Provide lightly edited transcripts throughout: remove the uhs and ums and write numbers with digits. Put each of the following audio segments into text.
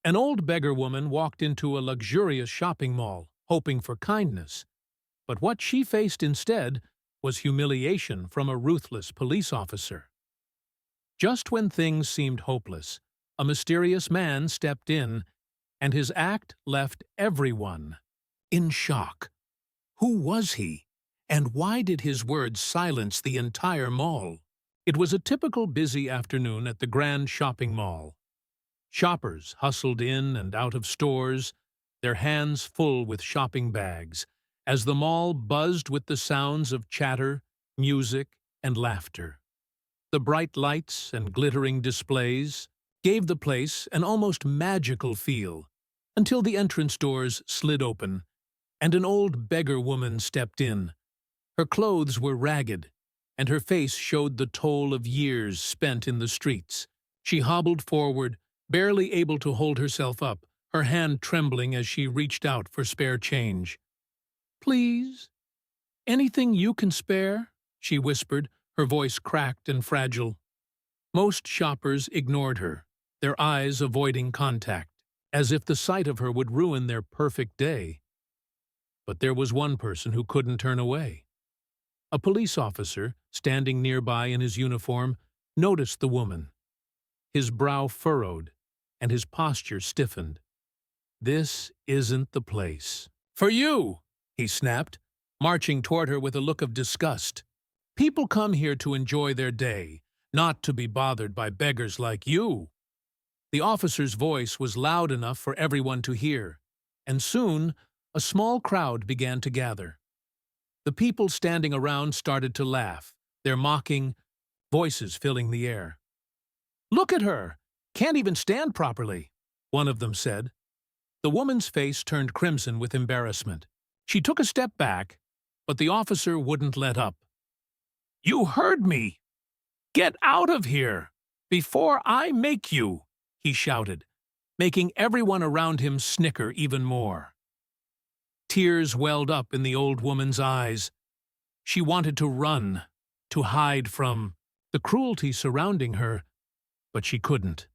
An old beggar woman walked into a luxurious shopping mall, hoping for kindness. But what she faced instead was humiliation from a ruthless police officer. Just when things seemed hopeless, a mysterious man stepped in, and his act left everyone in shock. Who was he? And why did his words silence the entire mall? It was a typical busy afternoon at the grand shopping mall. Shoppers hustled in and out of stores, their hands full with shopping bags, as the mall buzzed with the sounds of chatter, music, and laughter. The bright lights and glittering displays gave the place an almost magical feel, until the entrance doors slid open, and an old beggar woman stepped in. Her clothes were ragged, and her face showed the toll of years spent in the streets. She hobbled forward, barely able to hold herself up, her hand trembling as she reached out for spare change. "Please? Anything you can spare?" she whispered, her voice cracked and fragile. Most shoppers ignored her, their eyes avoiding contact, as if the sight of her would ruin their perfect day. But there was one person who couldn't turn away. A police officer, standing nearby in his uniform, noticed the woman. His brow furrowed, and his posture stiffened. "This isn't the place." "For you!" he snapped, marching toward her with a look of disgust. "People come here to enjoy their day, not to be bothered by beggars like you." The officer's voice was loud enough for everyone to hear, and soon a small crowd began to gather. The people standing around started to laugh, their mocking voices filling the air. "Look at her! Can't even stand properly," one of them said. The woman's face turned crimson with embarrassment. She took a step back, but the officer wouldn't let up. "You heard me! Get out of here, before I make you!" he shouted, making everyone around him snicker even more. Tears welled up in the old woman's eyes. She wanted to run, to hide from the cruelty surrounding her, but she couldn't.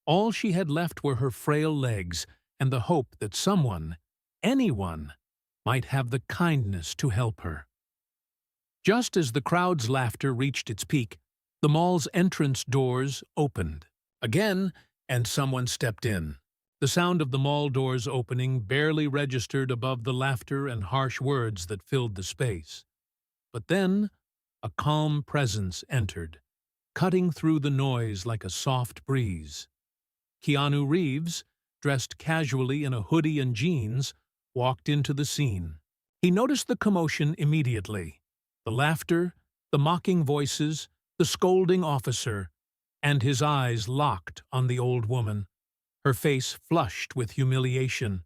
All she had left were her frail legs and the hope that someone, anyone, might have the kindness to help her. Just as the crowd's laughter reached its peak, the mall's entrance doors opened again, and someone stepped in. The sound of the mall doors opening barely registered above the laughter and harsh words that filled the space. But then, a calm presence entered, cutting through the noise like a soft breeze. Keanu Reeves, dressed casually in a hoodie and jeans, walked into the scene. He noticed the commotion immediately. The laughter, the mocking voices, the scolding officer, and his eyes locked on the old woman, her face flushed with humiliation.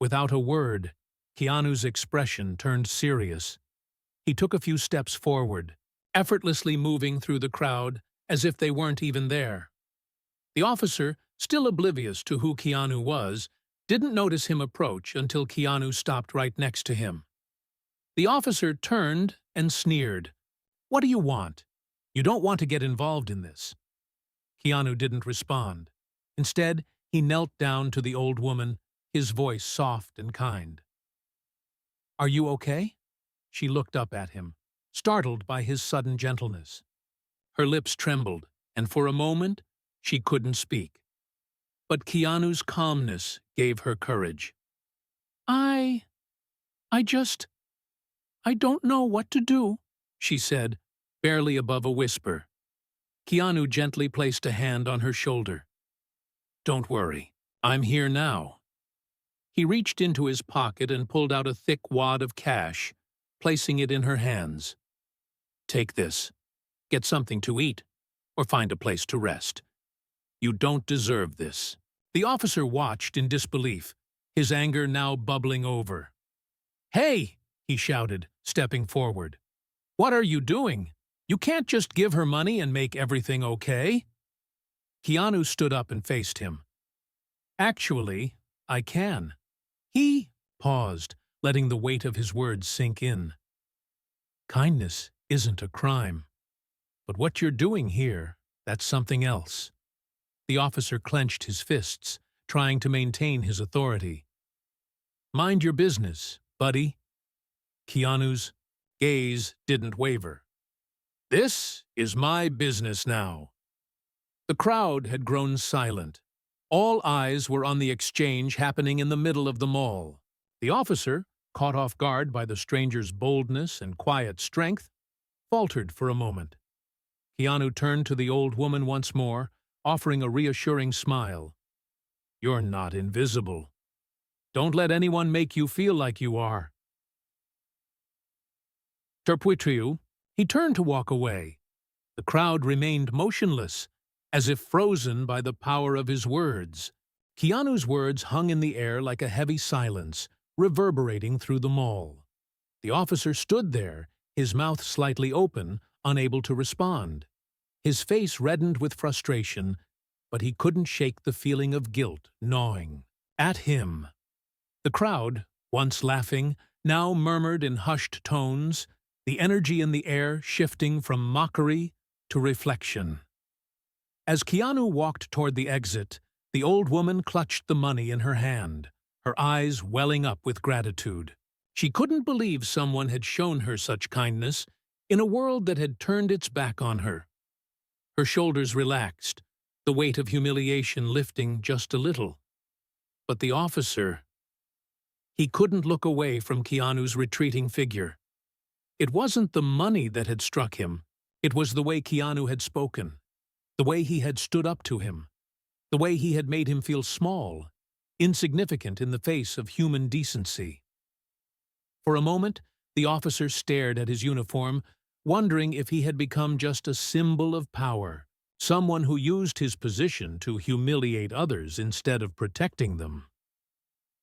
Without a word, Keanu's expression turned serious. He took a few steps forward, effortlessly moving through the crowd as if they weren't even there. The officer, still oblivious to who Keanu was, didn't notice him approach until Keanu stopped right next to him. The officer turned and sneered. "What do you want? You don't want to get involved in this." Keanu didn't respond. Instead, he knelt down to the old woman, his voice soft and kind. "Are you okay?" She looked up at him, startled by his sudden gentleness. Her lips trembled, and for a moment, she couldn't speak. But Keanu's calmness gave her courage. I don't know what to do," she said, barely above a whisper. Keanu gently placed a hand on her shoulder. "Don't worry, I'm here now." He reached into his pocket and pulled out a thick wad of cash, placing it in her hands. "Take this. Get something to eat, or find a place to rest. You don't deserve this." The officer watched in disbelief, his anger now bubbling over. "Hey!" he shouted, stepping forward. "What are you doing? You can't just give her money and make everything okay." Keanu stood up and faced him. "Actually, I can." He paused, letting the weight of his words sink in. "Kindness isn't a crime. But what you're doing here, that's something else." The officer clenched his fists, trying to maintain his authority. "Mind your business, buddy." Keanu's gaze didn't waver. "This is my business now." The crowd had grown silent. All eyes were on the exchange happening in the middle of the mall. The officer, caught off guard by the stranger's boldness and quiet strength, faltered for a moment. Keanu turned to the old woman once more, offering a reassuring smile. "You're not invisible. Don't let anyone make you feel like you are." Terpuitriu, he turned to walk away. The crowd remained motionless, as if frozen by the power of his words. Keanu's words hung in the air like a heavy silence, reverberating through the mall. The officer stood there, his mouth slightly open, unable to respond. His face reddened with frustration, but he couldn't shake the feeling of guilt gnawing at him. The crowd, once laughing, now murmured in hushed tones, the energy in the air shifting from mockery to reflection. As Keanu walked toward the exit, the old woman clutched the money in her hand, her eyes welling up with gratitude. She couldn't believe someone had shown her such kindness in a world that had turned its back on her. Her shoulders relaxed, the weight of humiliation lifting just a little. But the officer, he couldn't look away from Keanu's retreating figure. It wasn't the money that had struck him, it was the way Keanu had spoken, the way he had stood up to him, the way he had made him feel small, insignificant in the face of human decency. For a moment, the officer stared at his uniform, wondering if he had become just a symbol of power, someone who used his position to humiliate others instead of protecting them.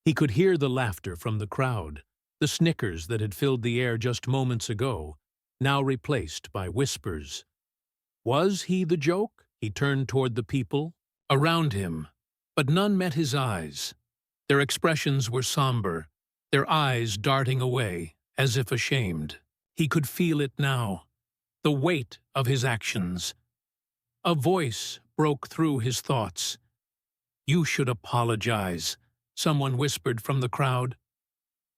He could hear the laughter from the crowd, the snickers that had filled the air just moments ago, now replaced by whispers. Was he the joke? He turned toward the people around him, but none met his eyes. Their expressions were somber, their eyes darting away, as if ashamed. He could feel it now, the weight of his actions. A voice broke through his thoughts. "You should apologize," someone whispered from the crowd.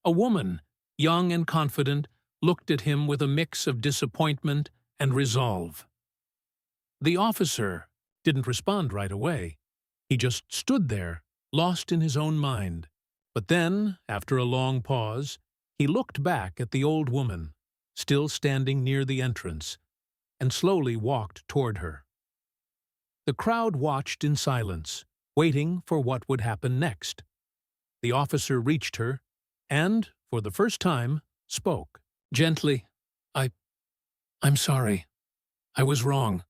A woman, young and confident, looked at him with a mix of disappointment and resolve. The officer didn't respond right away. He just stood there, lost in his own mind. But then, after a long pause, he looked back at the old woman, still standing near the entrance, and slowly walked toward her. The crowd watched in silence, waiting for what would happen next. The officer reached her and, for the first time, spoke. Gently, I'm sorry. I was wrong."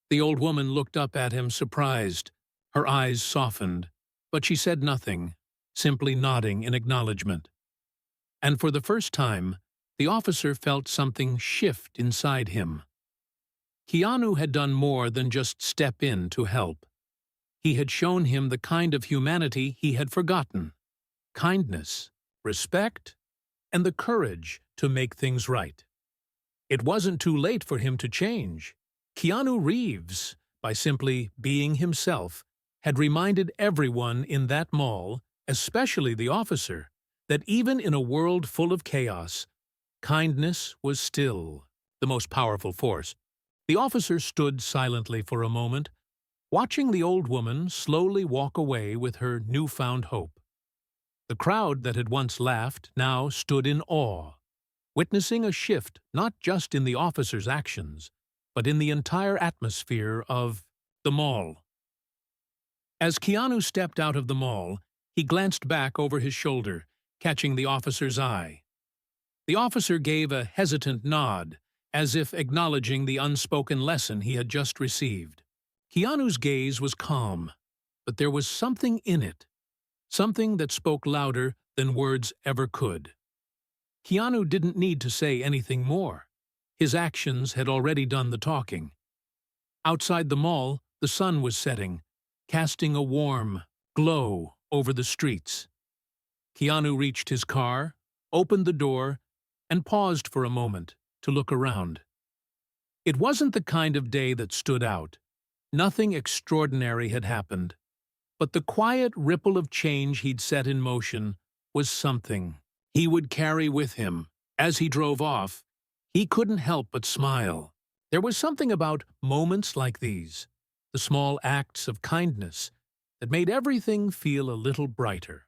The old woman looked up at him, surprised. Her eyes softened, but she said nothing, simply nodding in acknowledgement. And for the first time, the officer felt something shift inside him. Keanu had done more than just step in to help. He had shown him the kind of humanity he had forgotten: kindness, respect, and the courage to make things right. It wasn't too late for him to change. Keanu Reeves, by simply being himself, had reminded everyone in that mall, especially the officer, that even in a world full of chaos, kindness was still the most powerful force. The officer stood silently for a moment, watching the old woman slowly walk away with her newfound hope. The crowd that had once laughed now stood in awe, witnessing a shift not just in the officer's actions, but in the entire atmosphere of the mall. As Keanu stepped out of the mall, he glanced back over his shoulder, catching the officer's eye. The officer gave a hesitant nod, as if acknowledging the unspoken lesson he had just received. Keanu's gaze was calm, but there was something in it, something that spoke louder than words ever could. Keanu didn't need to say anything more. His actions had already done the talking. Outside the mall, the sun was setting, casting a warm glow over the streets. Keanu reached his car, opened the door, and paused for a moment to look around. It wasn't the kind of day that stood out. Nothing extraordinary had happened. But the quiet ripple of change he'd set in motion was something he would carry with him. As he drove off, he couldn't help but smile. There was something about moments like these, the small acts of kindness, that made everything feel a little brighter.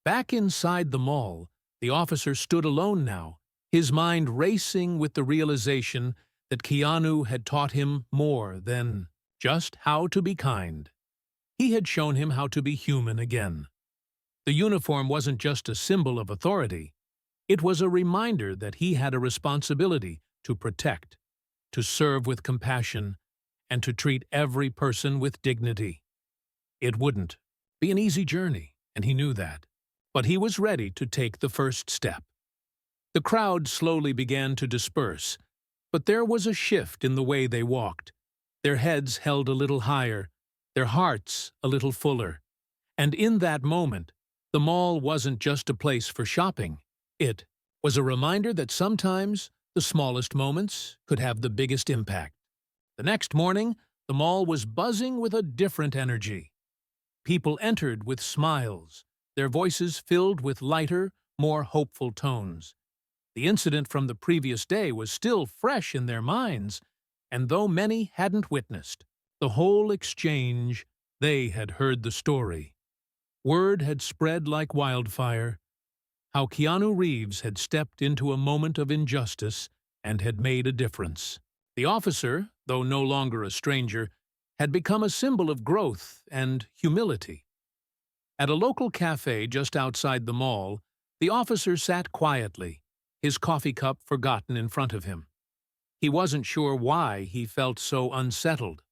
Back inside the mall, the officer stood alone now, his mind racing with the realization that Keanu had taught him more than just how to be kind. He had shown him how to be human again. The uniform wasn't just a symbol of authority. It was a reminder that he had a responsibility to protect, to serve with compassion, and to treat every person with dignity. It wouldn't be an easy journey, and he knew that. But he was ready to take the first step. The crowd slowly began to disperse, but there was a shift in the way they walked. Their heads held a little higher, their hearts a little fuller. And in that moment, the mall wasn't just a place for shopping. It was a reminder that sometimes the smallest moments could have the biggest impact. The next morning, the mall was buzzing with a different energy. People entered with smiles, their voices filled with lighter, more hopeful tones. The incident from the previous day was still fresh in their minds, and though many hadn't witnessed the whole exchange, they had heard the story. Word had spread like wildfire, how Keanu Reeves had stepped into a moment of injustice and had made a difference. The officer, though no longer a stranger, had become a symbol of growth and humility. At a local cafe just outside the mall, the officer sat quietly, his coffee cup forgotten in front of him. He wasn't sure why he felt so unsettled.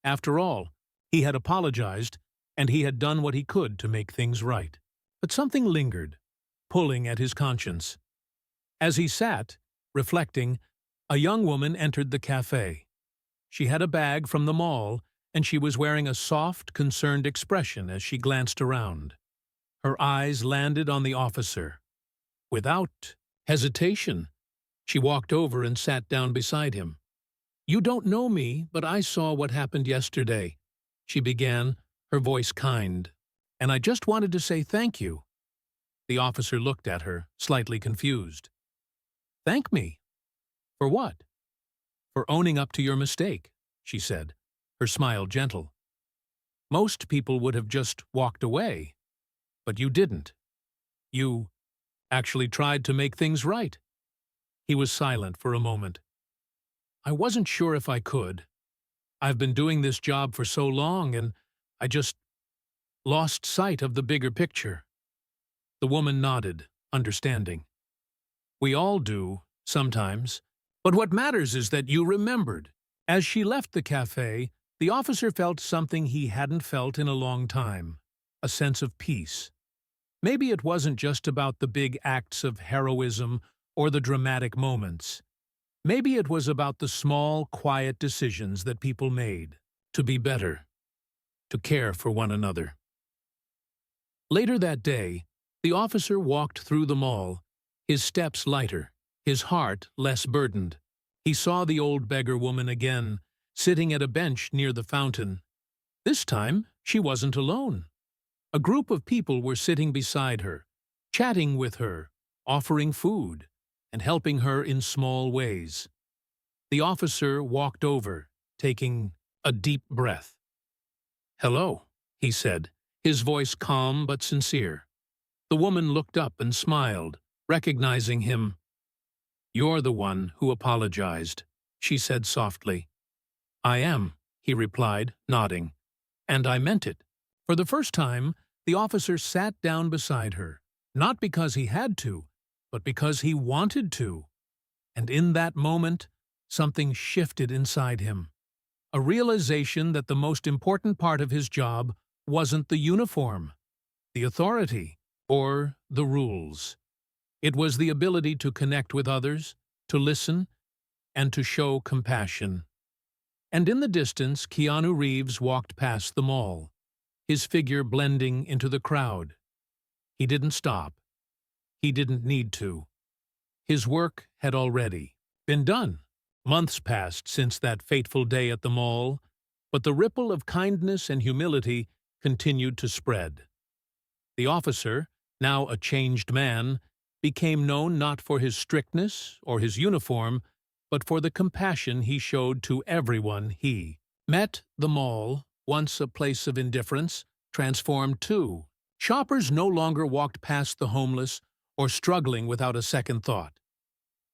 After all, he had apologized, and he had done what he could to make things right. But something lingered, pulling at his conscience. As he sat, reflecting, a young woman entered the cafe. She had a bag from the mall, and she was wearing a soft, concerned expression as she glanced around. Her eyes landed on the officer. Without hesitation, she walked over and sat down beside him. "You don't know me, but I saw what happened yesterday," she began, her voice kind. "And I just wanted to say thank you." The officer looked at her, slightly confused. "Thank me? For what?" "For owning up to your mistake," she said, her smile gentle. "Most people would have just walked away, but you didn't. You actually tried to make things right." He was silent for a moment. "I wasn't sure if I could. I've been doing this job for so long, and I just lost sight of the bigger picture." The woman nodded, understanding. "We all do, sometimes. But what matters is that you remembered." As she left the cafe, the officer felt something he hadn't felt in a long time, a sense of peace. Maybe it wasn't just about the big acts of heroism or the dramatic moments. Maybe it was about the small, quiet decisions that people made to be better, to care for one another. Later that day, the officer walked through the mall, his steps lighter, his heart less burdened. He saw the old beggar woman again, sitting at a bench near the fountain. This time, she wasn't alone. A group of people were sitting beside her, chatting with her, offering food, and helping her in small ways. The officer walked over, taking a deep breath. "Hello," he said, his voice calm but sincere. The woman looked up and smiled, recognizing him. "You're the one who apologized," she said softly. "I am," he replied, nodding. "And I meant it." For the first time, the officer sat down beside her, not because he had to, but because he wanted to. And in that moment, something shifted inside him. A realization that the most important part of his job wasn't the uniform, the authority, or the rules. It was the ability to connect with others, to listen, and to show compassion. And in the distance, Keanu Reeves walked past the mall, his figure blending into the crowd. He didn't stop. He didn't need to. His work had already been done. Months passed since that fateful day at the mall, but the ripple of kindness and humility continued to spread. The officer, now a changed man, became known not for his strictness or his uniform, but for the compassion he showed to everyone he met. The mall, once a place of indifference, transformed too. Shoppers no longer walked past the homeless or struggling without a second thought.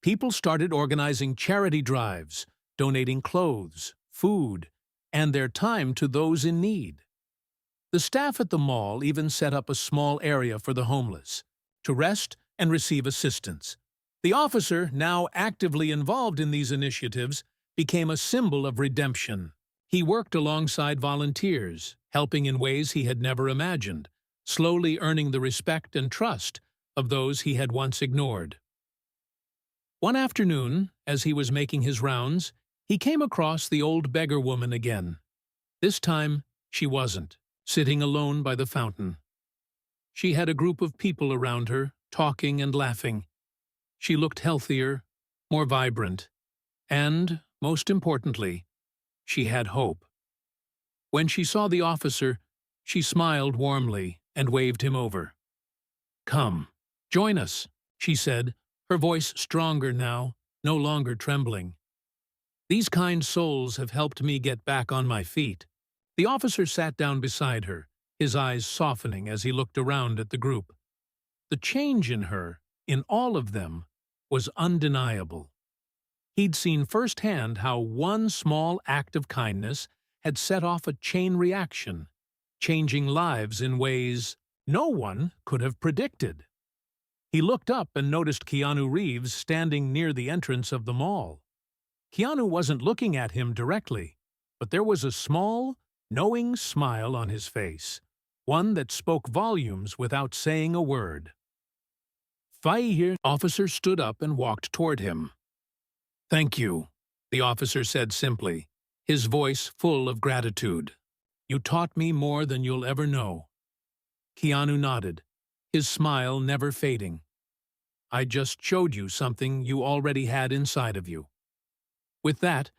People started organizing charity drives, donating clothes, food, and their time to those in need. The staff at the mall even set up a small area for the homeless, to rest and receive assistance. The officer, now actively involved in these initiatives, became a symbol of redemption. He worked alongside volunteers, helping in ways he had never imagined, slowly earning the respect and trust of those he had once ignored. One afternoon, as he was making his rounds, he came across the old beggar woman again. This time, she wasn't, sitting alone by the fountain. She had a group of people around her, talking and laughing. She looked healthier, more vibrant, and, most importantly, she had hope. When she saw the officer, she smiled warmly and waved him over. "Come, join us," she said, her voice stronger now, no longer trembling. "These kind souls have helped me get back on my feet." The officer sat down beside her, his eyes softening as he looked around at the group. The change in her, in all of them, was undeniable. He'd seen firsthand how one small act of kindness had set off a chain reaction, changing lives in ways no one could have predicted. He looked up and noticed Keanu Reeves standing near the entrance of the mall. Keanu wasn't looking at him directly, but there was a small, knowing smile on his face, one that spoke volumes without saying a word. The officer stood up and walked toward him. "Thank you," the officer said simply, his voice full of gratitude. "You taught me more than you'll ever know." Keanu nodded, his smile never fading. "I just showed you something you already had inside of you." With that,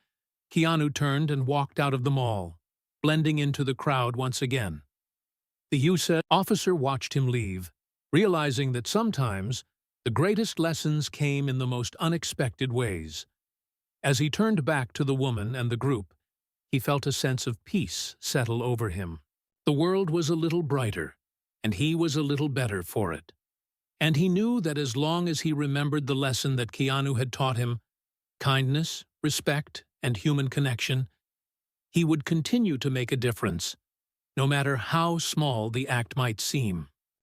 Keanu turned and walked out of the mall, blending into the crowd once again. The USA officer watched him leave, realizing that sometimes the greatest lessons came in the most unexpected ways. As he turned back to the woman and the group, he felt a sense of peace settle over him. The world was a little brighter, and he was a little better for it. And he knew that as long as he remembered the lesson that Keanu had taught him, kindness, respect, and human connection, he would continue to make a difference, no matter how small the act might seem.